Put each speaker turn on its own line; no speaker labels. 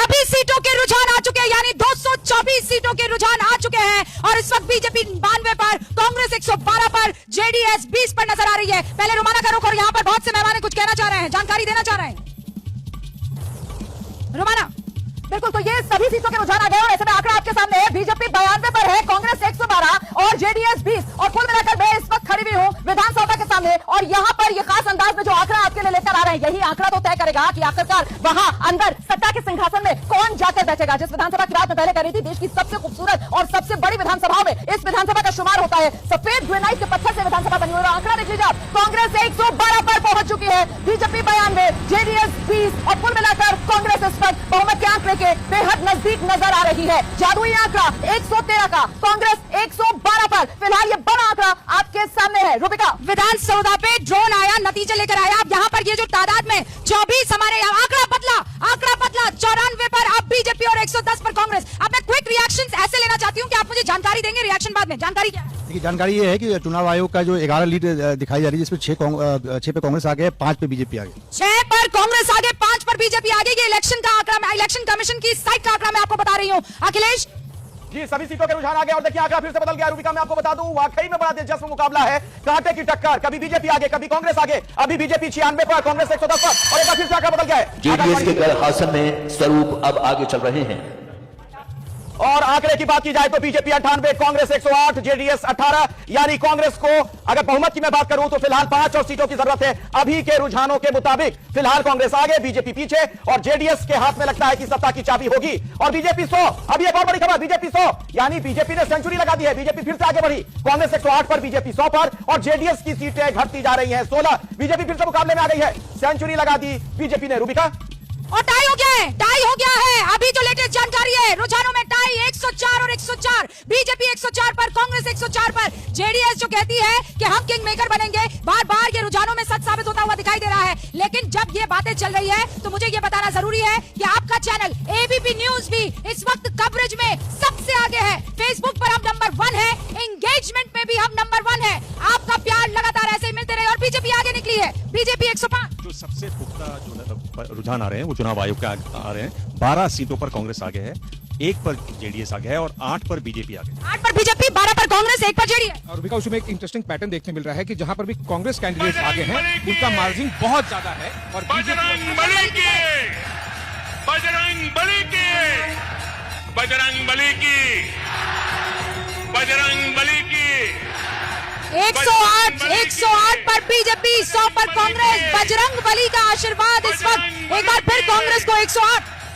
सभी सीटों के रुझान आ चुके हैं, यानी 224 सीटों के रुझान आ चुके हैं और इस वक्त बीजेपी 92 पर, कांग्रेस 112 पर, जेडीएस 20 पर नजर आ रही है। पहले रोमाना का रुख और यहाँ पर बहुत से मेहमान कुछ कहना चाह रहे हैं, जानकारी देना चाह रहे हैं। रोमाना,
बिल्कुल, तो ये सभी सीटों के रुझान आ गए और ऐसे में आंकड़ा आपके सामने है। बीजेपी 92 पर है, कांग्रेस 112 और जेडीएस 20 और कुल मिलाकर मैं इस वक्त खड़ी हुई हूँ विधानसभा के सामने और यहाँ पर ये खास अंदाज में जो आंकड़ा आपके लिए लेकर आ रहे हैं, यही आंकड़ा तो तय करेगा कि आखिरकार वहां अंदर सत्ता के सिंहासन में कौन जाकर बैठेगा। जिस विधानसभा की बात मैं पहले कर रही थी, देश की सबसे खूबसूरत और सबसे बड़ी विधानसभाओं में इस विधानसभा का शुमार होता है। सफेद ग्रेनाइट के पत्थर से विधानसभा बनी हुई है। आंकड़ा देख लीजिए आप, कांग्रेस 112 पर पहुंच चुकी है, बीजेपी 92, जेडीएस 20 और कुल मिलाकर कांग्रेस इस वक्त बहुमत के आंकड़े के बेहद नजदीक नजर आ रही है। जादुई आंकड़ा 113 का, कांग्रेस 112 पर। फिलहाल ये बड़ा आंकड़ा आपके सामने है। रूबिका,
विधानसभा पे ड्रोन आया, नतीजे लेकर आया। अब यहाँ पर ये जो तादाद में 24 हमारे आंकड़ा बदला 94 पर, अब बीजेपी और 110 पर कांग्रेस। अब मैं क्विक रिएक्शंस ऐसे लेना चाहती हूँ कि आप मुझे जानकारी देंगे, रिएक्शन बाद में। जानकारी क्या है?
देखिए, जानकारी ये है कि चुनाव आयोग का जो 11 लीड दिखाई जा रही है, जिसमें 6 पे कांग्रेस आगे है, 5 पे बीजेपी आगे।
6 पर कांग्रेस आगे, 5 पर बीजेपी आगे। ये इलेक्शन का आंकड़ा, इलेक्शन कमीशन की साइट का आंकड़ा मैं आपको बता रही हूँ। अखिलेश
जी, सभी सीटों के रुझान आ गए और देखिए आंकड़ा फिर से बदल गया। रूबिका, मैं आपको बता दूं, वाकई में बड़ा दिलचस्प मुकाबला है, कांटे की टक्कर। कभी बीजेपी आगे, कभी कांग्रेस आगे। अभी बीजेपी 96 पर, कांग्रेस 110 पर और एक बार फिर से आंकड़ा बदल गया है।
जेडीएस के गढ़ हासन में स्वरूप अब आगे चल रहे हैं
और आंकड़े की बात की जाए तो बीजेपी 98, कांग्रेस 108, जेडीएस 18, यानी कांग्रेस को अगर बहुमत की मैं बात करूं तो फिलहाल 5 और सीटों की जरूरत है। अभी के रुझानों के मुताबिक फिलहाल कांग्रेस आगे, बीजेपी पीछे और जेडीएस के हाथ में लगता है कि सत्ता की चाबी होगी। और बीजेपी 100, अभी एक और बड़ी खबर, बीजेपी 100 यानी बीजेपी ने सेंचुरी लगा दी है। बीजेपी फिर से आगे बढ़ी, कांग्रेस 108 पर, बीजेपी 100 पर और जेडीएस की सीटें घटती जा रही हैं। 16, बीजेपी फिर से मुकाबले में आ गई है, सेंचुरी लगा दी बीजेपी ने। रूबिका,
और टाई हो गया है, टाई हो गया है। अभी जो लेटेस्ट जानकारी है, रुझानों में टाई 104 और 104, बीजेपी 104 पर, कांग्रेस 104 पर। जेडीएस जो कहती है कि हम किंग मेकर बनेंगे, बार बार ये रुझानों में सच साबित होता हुआ दिखाई दे रहा है। लेकिन जब ये बातें चल रही है तो मुझे ये बताना जरूरी है कि आपका चैनल एबीपी न्यूज भी इस वक्त कवरेज में सबसे आगे है। फेसबुक पर हम नंबर 1 है, एंगेजमेंट में भी हम नंबर 1 है। आपका प्यार लगातार ऐसे ही मिलते रहे और बीजेपी आगे निकली है, बीजेपी 105।
जो सबसे पुख्ता जो रुझान आ रहे हैं वो चुनाव आयोग के आ रहे हैं। 12 सीटों पर कांग्रेस आगे है, 1 पर जेडीएस आगे है और 8 पर बीजेपी आगे।
8 पर बीजेपी, 12 पर कांग्रेस, 1 पर जेडीएस।
और विकास, उसमें एक इंटरेस्टिंग पैटर्न देखने मिल रहा है कि जहां पर भी कांग्रेस कैंडिडेट्स आगे हैं, उनका मार्जिन बहुत ज्यादा है और
बजरंग बली की, बजरंग बली की, बजरंग बली की, बजरंग बली की।
108 पर बीजेपी, 100 पर कांग्रेस। बजरंग बली का आशीर्वाद इस वक्त एक बार फिर कांग्रेस को 108।